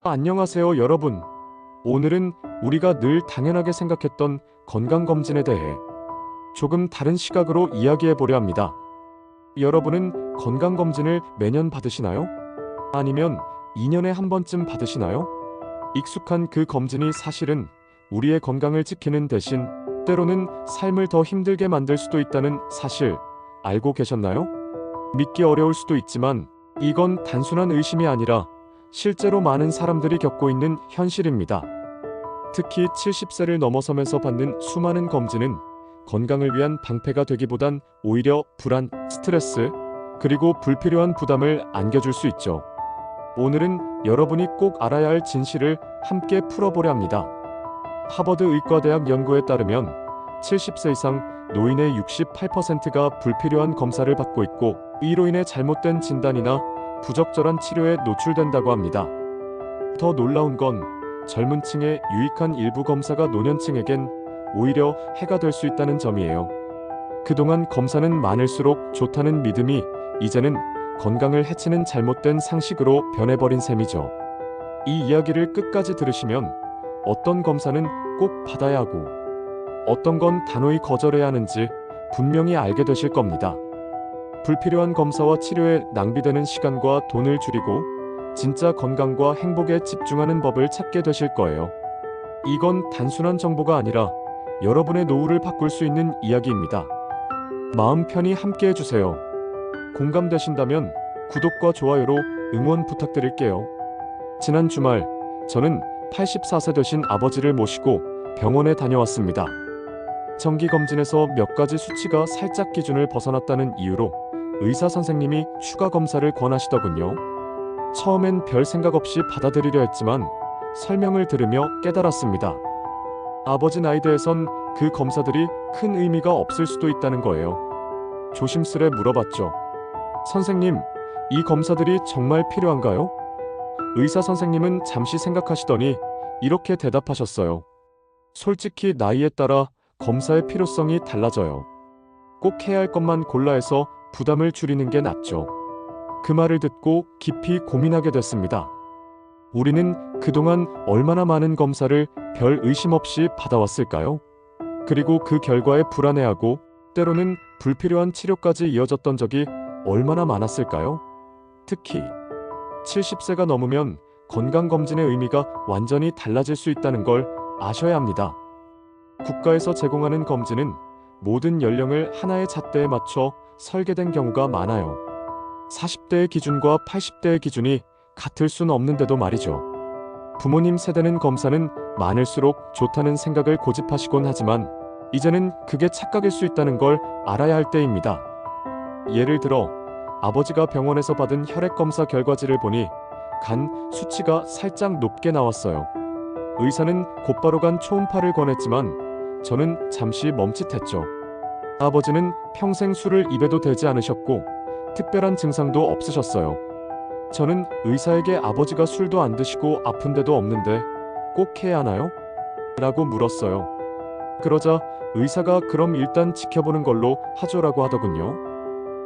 안녕하세요, 여러분. 오늘은 우리가 늘 당연하게 생각했던 건강검진에 대해 조금 다른 시각으로 이야기해 보려 합니다. 여러분은 건강검진을 매년 받으시나요? 아니면 2년에 한 번쯤 받으시나요? 익숙한 그 검진이 사실은 우리의 건강을 지키는 대신 때로는 삶을 더 힘들게 만들 수도 있다는 사실 알고 계셨나요? 믿기 어려울 수도 있지만 이건 단순한 의심이 아니라 실제로 많은 사람들이 겪고 있는 현실입니다. 특히 70세를 넘어서면서 받는 수많은 검진은 건강을 위한 방패가 되기보단 오히려 불안, 스트레스, 그리고 불필요한 부담을 안겨줄 수 있죠. 오늘은 여러분이 꼭 알아야 할 진실을 함께 풀어보려 합니다. 하버드 의과대학 연구에 따르면 70세 이상 노인의 68%가 불필요한 검사를 받고 있고, 이로 인해 잘못된 진단이나 부적절한 치료에 노출된다고 합니다. 더 놀라운 건 젊은 층에 유익한 일부 검사가 노년층에겐 오히려 해가 될 수 있다는 점이에요. 그동안 검사는 많을수록 좋다는 믿음이 이제는 건강을 해치는 잘못된 상식으로 변해버린 셈이죠. 이 이야기를 끝까지 들으시면 어떤 검사는 꼭 받아야 하고 어떤 건 단호히 거절해야 하는지 분명히 알게 되실 겁니다. 불필요한 검사와 치료에 낭비되는 시간과 돈을 줄이고 진짜 건강과 행복에 집중하는 법을 찾게 되실 거예요. 이건 단순한 정보가 아니라 여러분의 노후를 바꿀 수 있는 이야기입니다. 마음 편히 함께 해주세요. 공감되신다면 구독과 좋아요로 응원 부탁드릴게요. 지난 주말 저는 84세 되신 아버지를 모시고 병원에 다녀왔습니다. 정기검진에서 몇 가지 수치가 살짝 기준을 벗어났다는 이유로 의사 선생님이 추가 검사를 권하시더군요. 처음엔 별 생각 없이 받아들이려 했지만 설명을 들으며 깨달았습니다. 아버지 나이대에선 그 검사들이 큰 의미가 없을 수도 있다는 거예요. 조심스레 물어봤죠. 선생님, 이 검사들이 정말 필요한가요? 의사 선생님은 잠시 생각하시더니 이렇게 대답하셨어요. 솔직히 나이에 따라 검사의 필요성이 달라져요. 꼭 해야 할 것만 골라 해서 부담을 줄이는 게 낫죠. 그 말을 듣고 깊이 고민하게 됐습니다. 우리는 그동안 얼마나 많은 검사를 별 의심 없이 받아왔을까요? 그리고 그 결과에 불안해하고 때로는 불필요한 치료까지 이어졌던 적이 얼마나 많았을까요? 특히 70세가 넘으면 건강검진의 의미가 완전히 달라질 수 있다는 걸 아셔야 합니다. 국가에서 제공하는 검진은 모든 연령을 하나의 잣대에 맞춰 설계된 경우가 많아요. 40대의 기준과 80대의 기준이 같을 수는 없는데도 말이죠. 부모님 세대는 검사는 많을수록 좋다는 생각을 고집하시곤 하지만 이제는 그게 착각일 수 있다는 걸 알아야 할 때입니다. 예를 들어 아버지가 병원에서 받은 혈액검사 결과지를 보니 간 수치가 살짝 높게 나왔어요. 의사는 곧바로 간 초음파를 권했지만 저는 잠시 멈칫했죠. 아버지는 평생 술을 입에도 대지 않으셨고 특별한 증상도 없으셨어요. 저는 의사에게 아버지가 술도 안 드시고 아픈 데도 없는데 꼭 해야 하나요? 라고 물었어요. 그러자 의사가 그럼 일단 지켜보는 걸로 하죠라고 하더군요.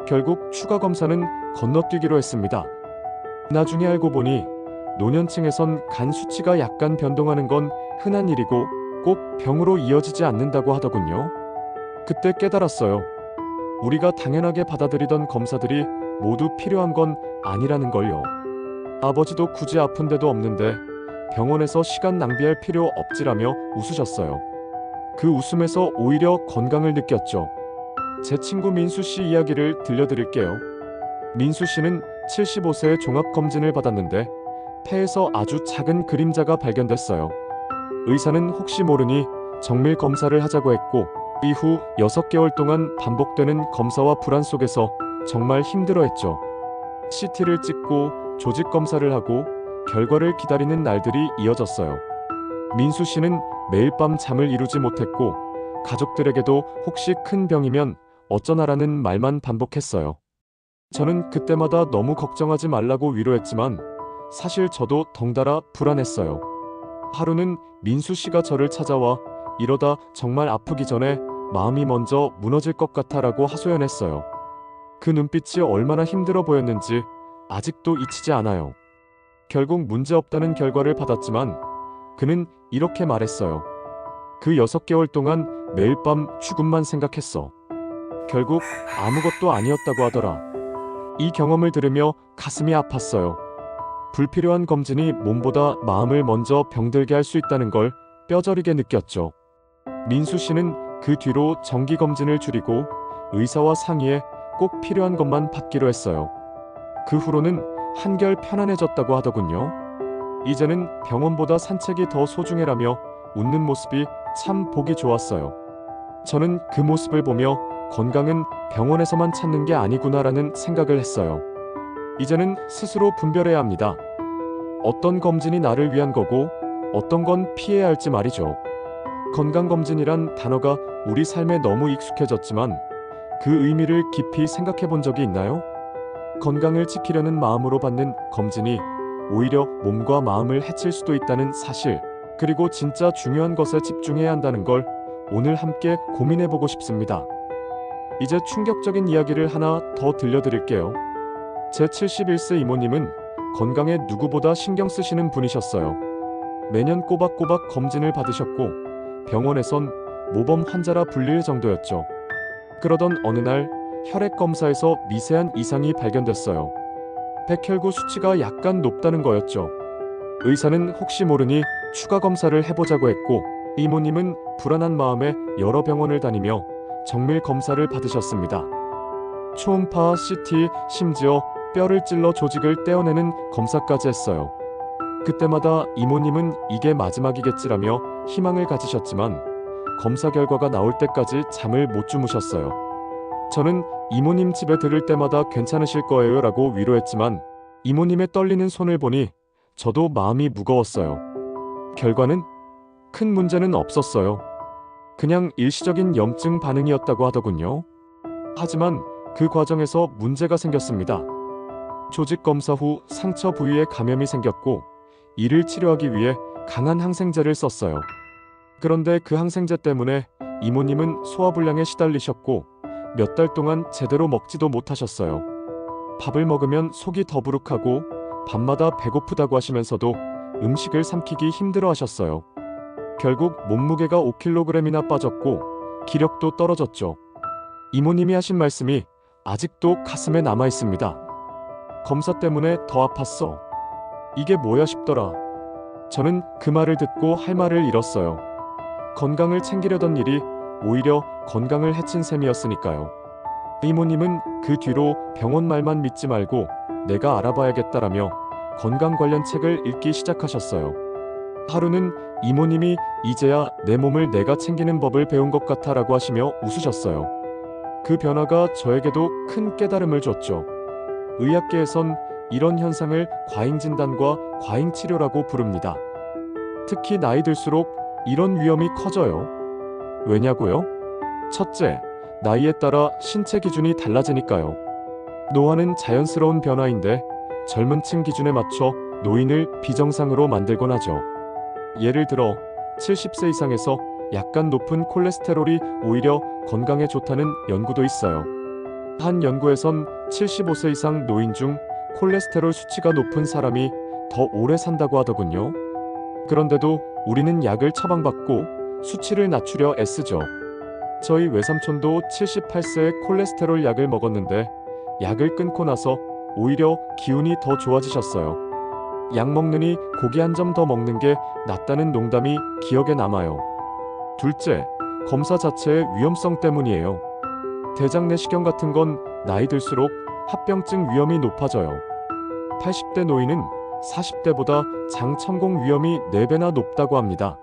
결국 추가 검사는 건너뛰기로 했습니다. 나중에 알고 보니 노년층에선 간 수치가 약간 변동하는 건 흔한 일이고 꼭 병으로 이어지지 않는다고 하더군요. 그때 깨달았어요. 우리가 당연하게 받아들이던 검사들이 모두 필요한 건 아니라는 걸요. 아버지도 굳이 아픈 데도 없는데 병원에서 시간 낭비할 필요 없지라며 웃으셨어요. 그 웃음에서 오히려 건강을 느꼈죠. 제 친구 민수 씨 이야기를 들려드릴게요. 민수 씨는 75세에 종합검진을 받았는데 폐에서 아주 작은 그림자가 발견됐어요. 의사는 혹시 모르니 정밀 검사를 하자고 했고 이후 6개월 동안 반복되는 검사와 불안 속에서 정말 힘들어했죠. CT를 찍고 조직 검사를 하고 결과를 기다리는 날들이 이어졌어요. 민수 씨는 매일 밤 잠을 이루지 못했고 가족들에게도 혹시 큰 병이면 어쩌나라는 말만 반복했어요. 저는 그때마다 너무 걱정하지 말라고 위로했지만 사실 저도 덩달아 불안했어요. 하루는 민수 씨가 저를 찾아와 이러다 정말 아프기 전에 마음이 먼저 무너질 것 같아라고 하소연했어요. 그 눈빛이 얼마나 힘들어 보였는지 아직도 잊히지 않아요. 결국 문제없다는 결과를 받았지만 그는 이렇게 말했어요. 그 6개월 동안 매일 밤 죽음만 생각했어. 결국 아무것도 아니었다고 하더라. 이 경험을 들으며 가슴이 아팠어요. 불필요한 검진이 몸보다 마음을 먼저 병들게 할 수 있다는 걸 뼈저리게 느꼈죠. 민수 씨는 그 뒤로 정기 검진을 줄이고 의사와 상의해 꼭 필요한 것만 받기로 했어요. 그 후로는 한결 편안해졌다고 하더군요. 이제는 병원보다 산책이 더 소중해라며 웃는 모습이 참 보기 좋았어요. 저는 그 모습을 보며 건강은 병원에서만 찾는 게 아니구나라는 생각을 했어요. 이제는 스스로 분별해야 합니다. 어떤 검진이 나를 위한 거고 어떤 건 피해야 할지 말이죠. 건강검진이란 단어가 우리 삶에 너무 익숙해졌지만 그 의미를 깊이 생각해 본 적이 있나요? 건강을 지키려는 마음으로 받는 검진이 오히려 몸과 마음을 해칠 수도 있다는 사실, 그리고 진짜 중요한 것에 집중해야 한다는 걸 오늘 함께 고민해 보고 싶습니다. 이제 충격적인 이야기를 하나 더 들려드릴게요. 제 71세 이모님은 건강에 누구보다 신경 쓰시는 분이셨어요. 매년 꼬박꼬박 검진을 받으셨고 병원에선 모범 환자라 불릴 정도였죠. 그러던 어느 날 혈액 검사에서 미세한 이상이 발견됐어요. 백혈구 수치가 약간 높다는 거였죠. 의사는 혹시 모르니 추가 검사를 해보자고 했고 이모님은 불안한 마음에 여러 병원을 다니며 정밀 검사를 받으셨습니다. 초음파, CT, 심지어 뼈를 찔러 조직을 떼어내는 검사까지 했어요. 그때마다 이모님은 이게 마지막이겠지라며 희망을 가지셨지만 검사 결과가 나올 때까지 잠을 못 주무셨어요. 저는 이모님 집에 들을 때마다 괜찮으실 거예요 라고 위로했지만 이모님의 떨리는 손을 보니 저도 마음이 무거웠어요. 결과는 큰 문제는 없었어요. 그냥 일시적인 염증 반응이었다고 하더군요. 하지만 그 과정에서 문제가 생겼습니다. 조직 검사 후 상처 부위에 감염이 생겼고 이를 치료하기 위해 강한 항생제를 썼어요. 그런데 그 항생제 때문에 이모님은 소화불량에 시달리셨고 몇 달 동안 제대로 먹지도 못하셨어요. 밥을 먹으면 속이 더부룩하고 밤마다 배고프다고 하시면서도 음식을 삼키기 힘들어 하셨어요. 결국 몸무게가 5kg이나 빠졌고 기력도 떨어졌죠. 이모님이 하신 말씀이 아직도 가슴에 남아 있습니다. 검사 때문에 더 아팠어. 이게 뭐야 싶더라. 저는 그 말을 듣고 할 말을 잃었어요. 건강을 챙기려던 일이 오히려 건강을 해친 셈이었으니까요. 이모님은 그 뒤로 병원 말만 믿지 말고 내가 알아봐야겠다라며 건강 관련 책을 읽기 시작하셨어요. 하루는 이모님이 이제야 내 몸을 내가 챙기는 법을 배운 것 같아라고 하시며 웃으셨어요. 그 변화가 저에게도 큰 깨달음을 줬죠. 의학계에선 이런 현상을 과잉진단과 과잉치료라고 부릅니다. 특히 나이 들수록 이런 위험이 커져요. 왜냐고요? 첫째, 나이에 따라 신체 기준이 달라지니까요. 노화는 자연스러운 변화인데 젊은 층 기준에 맞춰 노인을 비정상으로 만들곤 하죠. 예를 들어 70세 이상에서 약간 높은 콜레스테롤이 오히려 건강에 좋다는 연구도 있어요. 한 연구에선 75세 이상 노인 중 콜레스테롤 수치가 높은 사람이 더 오래 산다고 하더군요. 그런데도 우리는 약을 처방받고 수치를 낮추려 애쓰죠. 저희 외삼촌도 78세에 콜레스테롤 약을 먹었는데 약을 끊고 나서 오히려 기운이 더 좋아지셨어요. 약 먹느니 고기 한 점 더 먹는 게 낫다는 농담이 기억에 남아요. 둘째, 검사 자체의 위험성 때문이에요. 대장 내시경 같은 건 나이 들수록 합병증 위험이 높아져요. 80대 노인은 40대보다 장 천공 위험이 4배나 높다고 합니다.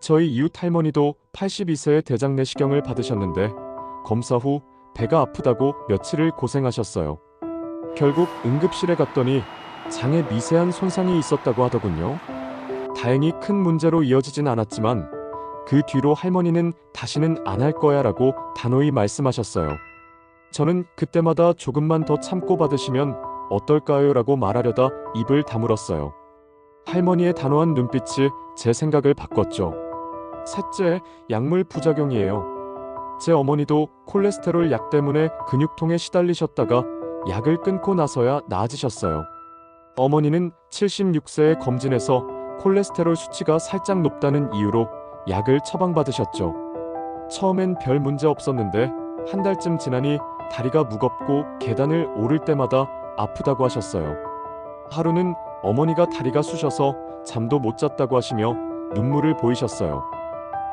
저희 이웃 할머니도 82세에 대장 내시경을 받으셨는데 검사 후 배가 아프다고 며칠을 고생하셨어요. 결국 응급실에 갔더니 장에 미세한 손상이 있었다고 하더군요. 다행히 큰 문제로 이어지진 않았지만 그 뒤로 할머니는 다시는 안 할 거야 라고 단호히 말씀하셨어요. 저는 그때마다 조금만 더 참고 받으시면 어떨까요? 라고 말하려다 입을 다물었어요. 할머니의 단호한 눈빛이 제 생각을 바꿨죠. 셋째, 약물 부작용이에요. 제 어머니도 콜레스테롤 약 때문에 근육통에 시달리셨다가 약을 끊고 나서야 나아지셨어요. 어머니는 76세에 검진해서 콜레스테롤 수치가 살짝 높다는 이유로 약을 처방받으셨죠. 처음엔 별 문제 없었는데 한 달쯤 지나니 다리가 무겁고 계단을 오를 때마다 아프다고 하셨어요. 하루는 어머니가 다리가 쑤셔서 잠도 못 잤다고 하시며 눈물을 보이셨어요.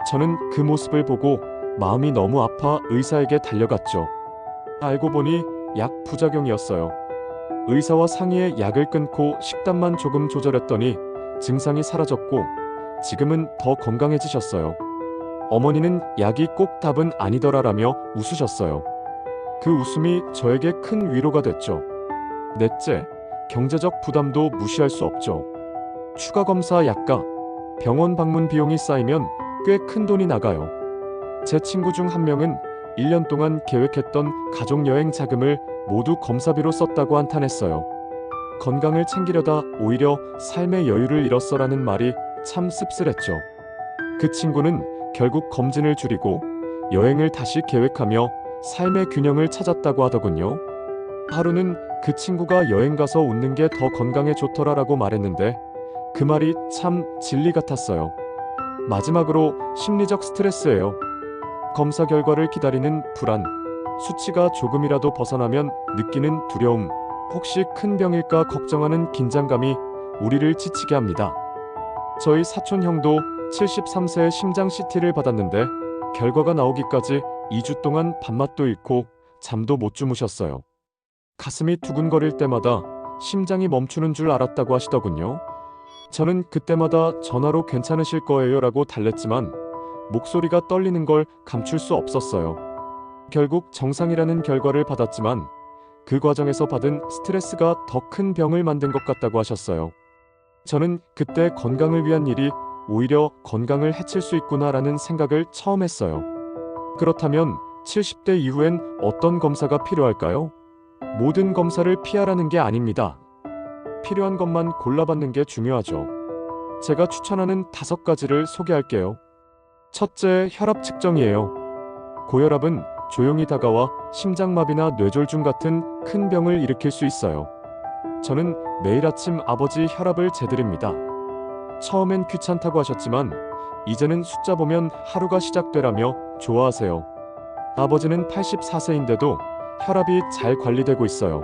저는 그 모습을 보고 마음이 너무 아파 의사에게 달려갔죠. 알고 보니 약 부작용이었어요. 의사와 상의해 약을 끊고 식단만 조금 조절했더니 증상이 사라졌고 지금은 더 건강해지셨어요. 어머니는 약이 꼭 답은 아니더라라며 웃으셨어요. 그 웃음이 저에게 큰 위로가 됐죠. 넷째, 경제적 부담도 무시할 수 없죠. 추가 검사 약과 병원 방문 비용이 쌓이면 꽤 큰 돈이 나가요. 제 친구 중 한 명은 1년 동안 계획했던 가족여행 자금을 모두 검사비로 썼다고 한탄했어요. 건강을 챙기려다 오히려 삶의 여유를 잃었어라는 말이 참 씁쓸했죠. 그 친구는 결국 검진을 줄이고 여행을 다시 계획하며 삶의 균형을 찾았다고 하더군요. 하루는 그 친구가 여행 가서 웃는 게 더 건강에 좋더라라고 말했는데 그 말이 참 진리 같았어요. 마지막으로 심리적 스트레스예요. 검사 결과를 기다리는 불안, 수치가 조금이라도 벗어나면 느끼는 두려움, 혹시 큰 병일까 걱정하는 긴장감이 우리를 지치게 합니다. 저희 사촌 형도 73세에 심장 CT를 받았는데 결과가 나오기까지 2주 동안 밥맛도 잃고 잠도 못 주무셨어요. 가슴이 두근거릴 때마다 심장이 멈추는 줄 알았다고 하시더군요. 저는 그때마다 전화로 괜찮으실 거예요 라고 달랬지만 목소리가 떨리는 걸 감출 수 없었어요. 결국 정상이라는 결과를 받았지만 그 과정에서 받은 스트레스가 더 큰 병을 만든 것 같다고 하셨어요. 저는 그때 건강을 위한 일이 오히려 건강을 해칠 수 있구나라는 생각을 처음 했어요. 그렇다면 70대 이후엔 어떤 검사가 필요할까요? 모든 검사를 피하라는 게 아닙니다. 필요한 것만 골라받는 게 중요하죠. 제가 추천하는 5가지를 소개할게요. 첫째, 혈압 측정이에요. 고혈압은 조용히 다가와 심장마비나 뇌졸중 같은 큰 병을 일으킬 수 있어요. 저는 매일 아침 아버지 혈압을 재드립니다. 처음엔 귀찮다고 하셨지만 이제는 숫자 보면 하루가 시작되라며 좋아하세요. 아버지는 84세인데도 혈압이 잘 관리되고 있어요.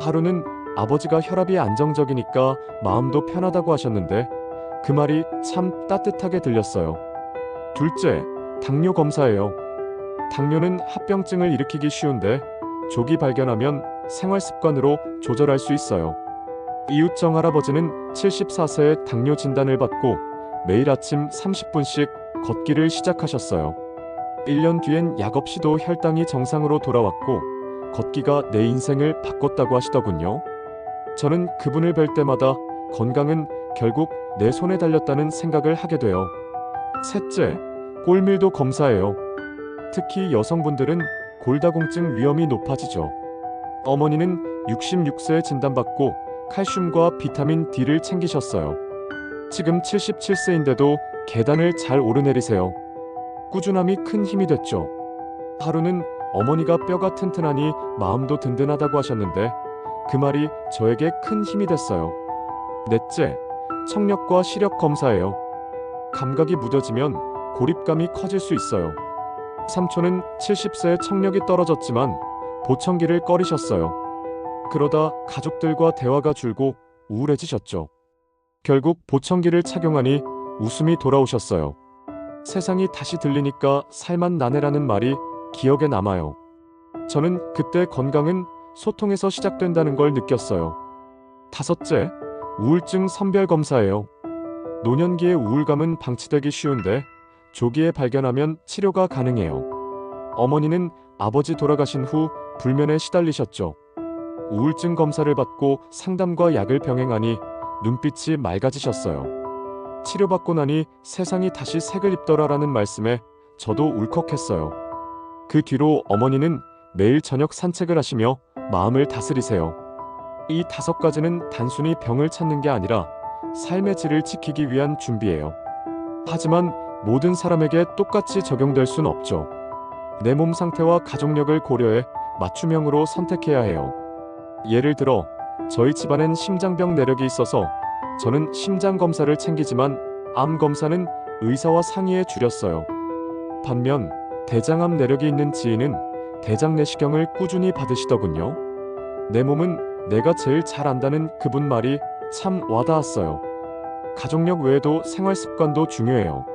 하루는 아버지가 혈압이 안정적이니까 마음도 편하다고 하셨는데 그 말이 참 따뜻하게 들렸어요. 둘째, 당뇨 검사예요. 당뇨는 합병증을 일으키기 쉬운데 조기 발견하면 생활 습관으로 조절할 수 있어요. 이웃정 할아버지는 74세에 당뇨 진단을 받고 매일 아침 30분씩 걷기를 시작하셨어요. 1년 뒤엔 약 없이도 혈당이 정상으로 돌아왔고 걷기가 내 인생을 바꿨다고 하시더군요. 저는 그분을 뵐 때마다 건강은 결국 내 손에 달렸다는 생각을 하게 돼요. 셋째, 골밀도 검사예요. 특히 여성분들은 골다공증 위험이 높아지죠. 어머니는 66세에 진단받고 칼슘과 비타민 D를 챙기셨어요. 지금 77세인데도 계단을 잘 오르내리세요. 꾸준함이 큰 힘이 됐죠. 하루는 어머니가 뼈가 튼튼하니 마음도 든든하다고 하셨는데 그 말이 저에게 큰 힘이 됐어요. 넷째, 청력과 시력 검사예요. 감각이 무뎌지면 고립감이 커질 수 있어요. 삼촌은 70세에 청력이 떨어졌지만 보청기를 꺼리셨어요. 그러다 가족들과 대화가 줄고 우울해지셨죠. 결국 보청기를 착용하니 웃음이 돌아오셨어요. 세상이 다시 들리니까 살만 나네라는 말이 기억에 남아요. 저는 그때 건강은 소통에서 시작된다는 걸 느꼈어요. 다섯째, 우울증 선별 검사예요. 노년기의 우울감은 방치되기 쉬운데 조기에 발견하면 치료가 가능해요. 어머니는 아버지 돌아가신 후 불면에 시달리셨죠. 우울증 검사를 받고 상담과 약을 병행하니 눈빛이 맑아지셨어요. 치료받고 나니 세상이 다시 색을 입더라라는 말씀에 저도 울컥했어요. 그 뒤로 어머니는 매일 저녁 산책을 하시며 마음을 다스리세요. 이 5가지는 단순히 병을 찾는 게 아니라 삶의 질을 지키기 위한 준비예요. 하지만 모든 사람에게 똑같이 적용될 순 없죠. 내 몸 상태와 가족력을 고려해 맞춤형으로 선택해야 해요. 예를 들어 저희 집안엔 심장병 내력이 있어서 저는 심장 검사를 챙기지만 암 검사는 의사와 상의해 줄였어요. 반면 대장암 내력이 있는 지인은 대장 내시경을 꾸준히 받으시더군요. 내 몸은 내가 제일 잘 안다는 그분 말이 참 와닿았어요. 가족력 외에도 생활 습관도 중요해요.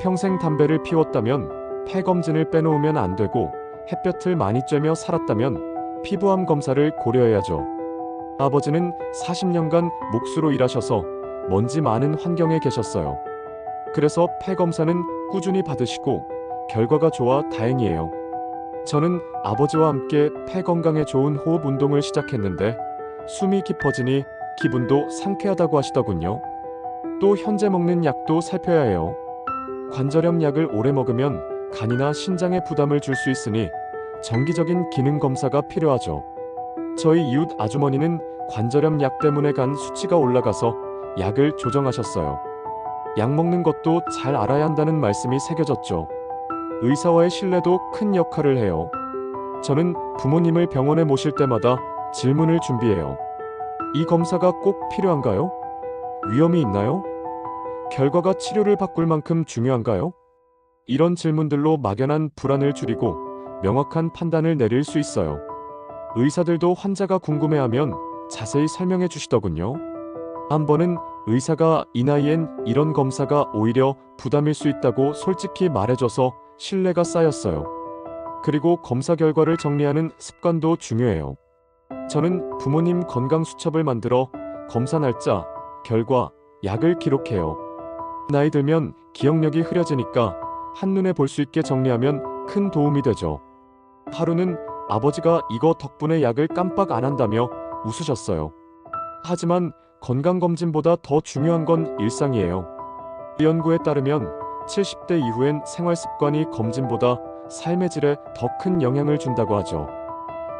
평생 담배를 피웠다면 폐 검진을 빼놓으면 안 되고 햇볕을 많이 쬐며 살았다면 피부암 검사를 고려해야죠. 아버지는 40년간 목수로 일하셔서 먼지 많은 환경에 계셨어요. 그래서 폐 검사는 꾸준히 받으시고 결과가 좋아 다행이에요. 저는 아버지와 함께 폐 건강에 좋은 호흡 운동을 시작했는데 숨이 깊어지니 기분도 상쾌하다고 하시더군요. 또 현재 먹는 약도 살펴야 해요. 관절염 약을 오래 먹으면 간이나 신장에 부담을 줄 수 있으니 정기적인 기능 검사가 필요하죠. 저희 이웃 아주머니는 관절염 약 때문에 간 수치가 올라가서 약을 조정하셨어요. 약 먹는 것도 잘 알아야 한다는 말씀이 새겨졌죠. 의사와의 신뢰도 큰 역할을 해요. 저는 부모님을 병원에 모실 때마다 질문을 준비해요. 이 검사가 꼭 필요한가요? 위험이 있나요? 결과가 치료를 바꿀 만큼 중요한가요? 이런 질문들로 막연한 불안을 줄이고 명확한 판단을 내릴 수 있어요. 의사들도 환자가 궁금해하면 자세히 설명해 주시더군요. 한 번은 의사가 이 나이엔 이런 검사가 오히려 부담일 수 있다고 솔직히 말해줘서 신뢰가 쌓였어요. 그리고 검사 결과를 정리하는 습관도 중요해요. 저는 부모님 건강 수첩을 만들어 검사 날짜, 결과, 약을 기록해요. 나이 들면 기억력이 흐려지니까 한눈에 볼 수 있게 정리하면 큰 도움이 되죠. 하루는 아버지가 이거 덕분에 약을 깜빡 안 한다며 웃으셨어요. 하지만 건강검진보다 더 중요한 건 일상이에요. 연구에 따르면 70대 이후엔 생활습관이 검진보다 삶의 질에 더 큰 영향을 준다고 하죠.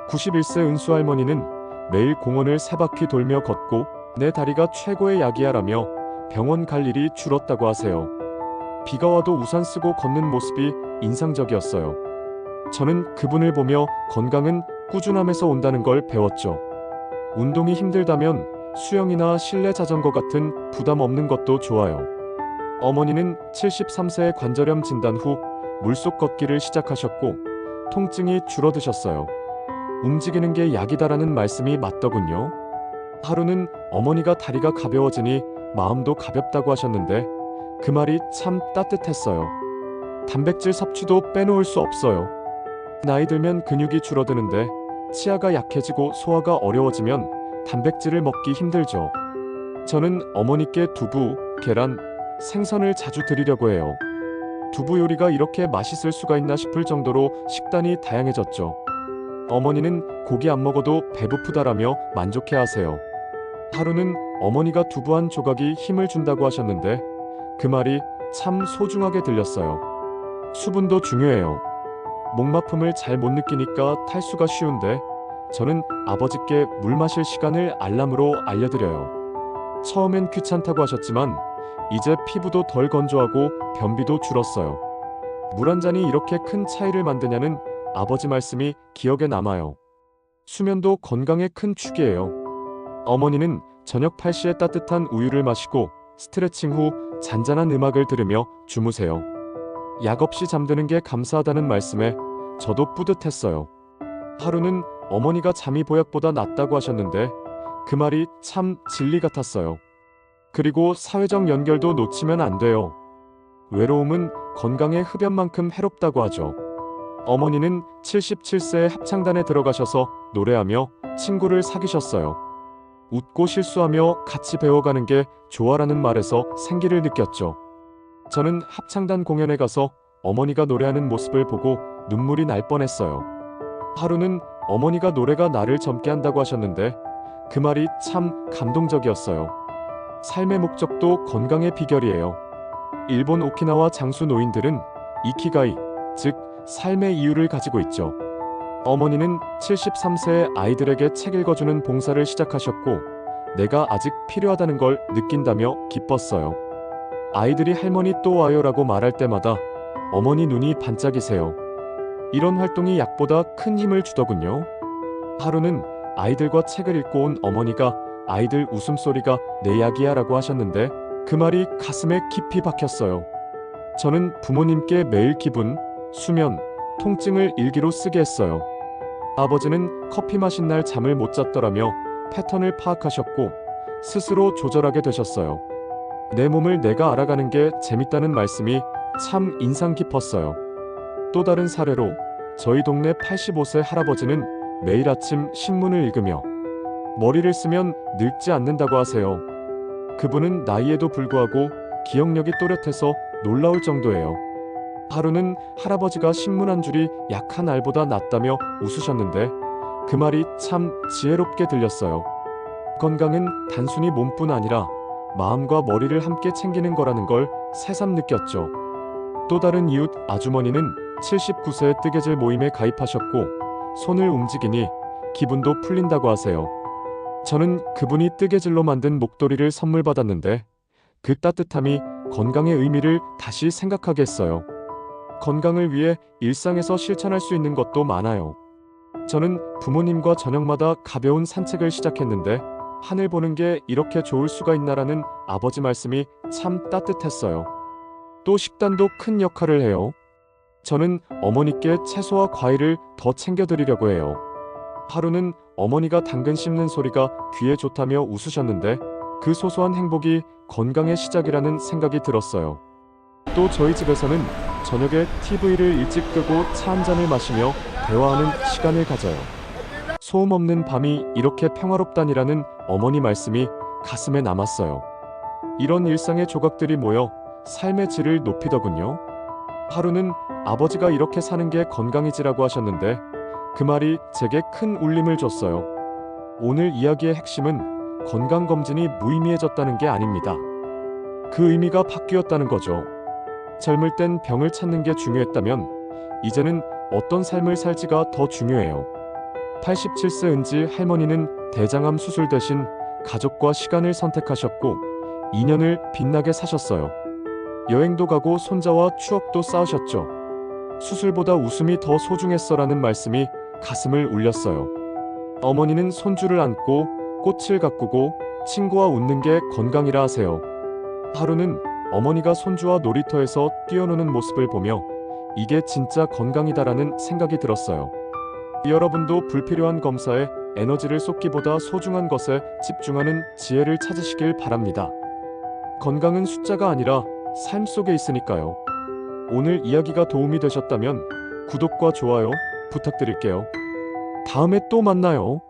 91세 은수 할머니는 매일 공원을 3바퀴 돌며 걷고 내 다리가 최고의 약이야라며 병원 갈 일이 줄었다고 하세요. 비가 와도 우산 쓰고 걷는 모습이 인상적이었어요. 저는 그분을 보며 건강은 꾸준함에서 온다는 걸 배웠죠. 운동이 힘들다면 수영이나 실내 자전거 같은 부담 없는 것도 좋아요. 어머니는 73세의 관절염 진단 후 물속 걷기를 시작하셨고 통증이 줄어드셨어요. 움직이는 게 약이다라는 말씀이 맞더군요. 하루는 어머니가 다리가 가벼워지니 마음도 가볍다고 하셨는데 그 말이 참 따뜻했어요. 단백질 섭취도 빼놓을 수 없어요. 나이 들면 근육이 줄어드는데 치아가 약해지고 소화가 어려워지면 단백질을 먹기 힘들죠. 저는 어머니께 두부, 계란, 생선을 자주 드리려고 해요. 두부 요리가 이렇게 맛있을 수가 있나 싶을 정도로 식단이 다양해졌죠. 어머니는 고기 안 먹어도 배고프다라며 만족해하세요. 하루는 어머니가 두부 한 조각이 힘을 준다고 하셨는데 그 말이 참 소중하게 들렸어요. 수분도 중요해요. 목마픔을 잘 못 느끼니까 탈수가 쉬운데 저는 아버지께 물 마실 시간을 알람으로 알려드려요. 처음엔 귀찮다고 하셨지만 이제 피부도 덜 건조하고 변비도 줄었어요. 물 한 잔이 이렇게 큰 차이를 만드냐는 아버지 말씀이 기억에 남아요. 수면도 건강의 큰 축이에요. 어머니는 저녁 8시에 따뜻한 우유를 마시고 스트레칭 후 잔잔한 음악을 들으며 주무세요. 약 없이 잠드는 게 감사하다는 말씀에 저도 뿌듯했어요. 하루는 어머니가 잠이 보약보다 낫다고 하셨는데 그 말이 참 진리 같았어요. 그리고 사회적 연결도 놓치면 안 돼요. 외로움은 건강의 흡연만큼 해롭다고 하죠. 어머니는 77세에 합창단에 들어가셔서 노래하며 친구를 사귀셨어요. 웃고 실수하며 같이 배워가는 게 좋아라는 말에서 생기를 느꼈죠. 저는 합창단 공연에 가서 어머니가 노래하는 모습을 보고 눈물이 날 뻔했어요. 하루는 어머니가 노래가 나를 젊게 한다고 하셨는데 그 말이 참 감동적이었어요. 삶의 목적도 건강의 비결이에요. 일본 오키나와 장수 노인들은 이키가이, 즉 삶의 이유를 가지고 있죠. 어머니는 73세의 아이들에게 책 읽어주는 봉사를 시작하셨고 내가 아직 필요하다는 걸 느낀다며 기뻤어요. 아이들이 할머니 또 와요라고 말할 때마다 어머니 눈이 반짝이세요. 이런 활동이 약보다 큰 힘을 주더군요. 하루는 아이들과 책을 읽고 온 어머니가 아이들 웃음소리가 내 약이야 라고 하셨는데 그 말이 가슴에 깊이 박혔어요. 저는 부모님께 매일 기분, 수면, 통증을 일기로 쓰게 했어요. 아버지는 커피 마신 날 잠을 못 잤더라며 패턴을 파악하셨고 스스로 조절하게 되셨어요. 내 몸을 내가 알아가는 게 재밌다는 말씀이 참 인상 깊었어요. 또 다른 사례로 저희 동네 85세 할아버지는 매일 아침 신문을 읽으며 머리를 쓰면 늙지 않는다고 하세요. 그분은 나이에도 불구하고 기억력이 또렷해서 놀라울 정도예요. 하루는 할아버지가 신문 한 줄이 약 한 알보다 낫다며 웃으셨는데 그 말이 참 지혜롭게 들렸어요. 건강은 단순히 몸뿐 아니라 마음과 머리를 함께 챙기는 거라는 걸 새삼 느꼈죠. 또 다른 이웃 아주머니는 79세의 뜨개질 모임에 가입하셨고 손을 움직이니 기분도 풀린다고 하세요. 저는 그분이 뜨개질로 만든 목도리를 선물 받았는데 그 따뜻함이 건강의 의미를 다시 생각하게 했어요. 건강을 위해 일상에서 실천할 수 있는 것도 많아요. 저는 부모님과 저녁마다 가벼운 산책을 시작했는데 하늘 보는 게 이렇게 좋을 수가 있나라는 아버지 말씀이 참 따뜻했어요. 또 식단도 큰 역할을 해요. 저는 어머니께 채소와 과일을 더 챙겨드리려고 해요. 하루는 어머니가 당근 씹는 소리가 귀에 좋다며 웃으셨는데 그 소소한 행복이 건강의 시작이라는 생각이 들었어요. 또 저희 집에서는 저녁에 TV를 일찍 끄고 차 한 잔을 마시며 대화하는 시간을 가져요. 소음 없는 밤이 이렇게 평화롭다니라는 어머니 말씀이 가슴에 남았어요. 이런 일상의 조각들이 모여 삶의 질을 높이더군요. 하루는 아버지가 이렇게 사는 게 건강이지라고 하셨는데 그 말이 제게 큰 울림을 줬어요. 오늘 이야기의 핵심은 건강검진이 무의미해졌다는 게 아닙니다. 그 의미가 바뀌었다는 거죠. 젊을 땐 병을 찾는 게 중요했다면 이제는 어떤 삶을 살지가 더 중요해요. 87세 은지 할머니는 대장암 수술 대신 가족과 시간을 선택하셨고 2년을 빛나게 사셨어요. 여행도 가고 손자와 추억도 쌓으셨죠. 수술보다 웃음이 더 소중했어라는 말씀이 가슴을 울렸어요. 어머니는 손주를 안고 꽃을 가꾸고 친구와 웃는 게 건강이라 하세요. 하루는 어머니가 손주와 놀이터에서 뛰어노는 모습을 보며 이게 진짜 건강이다라는 생각이 들었어요. 여러분도 불필요한 검사에 에너지를 쏟기보다 소중한 것에 집중하는 지혜를 찾으시길 바랍니다. 건강은 숫자가 아니라 삶 속에 있으니까요. 오늘 이야기가 도움이 되셨다면 구독과 좋아요 부탁드릴게요. 다음에 또 만나요.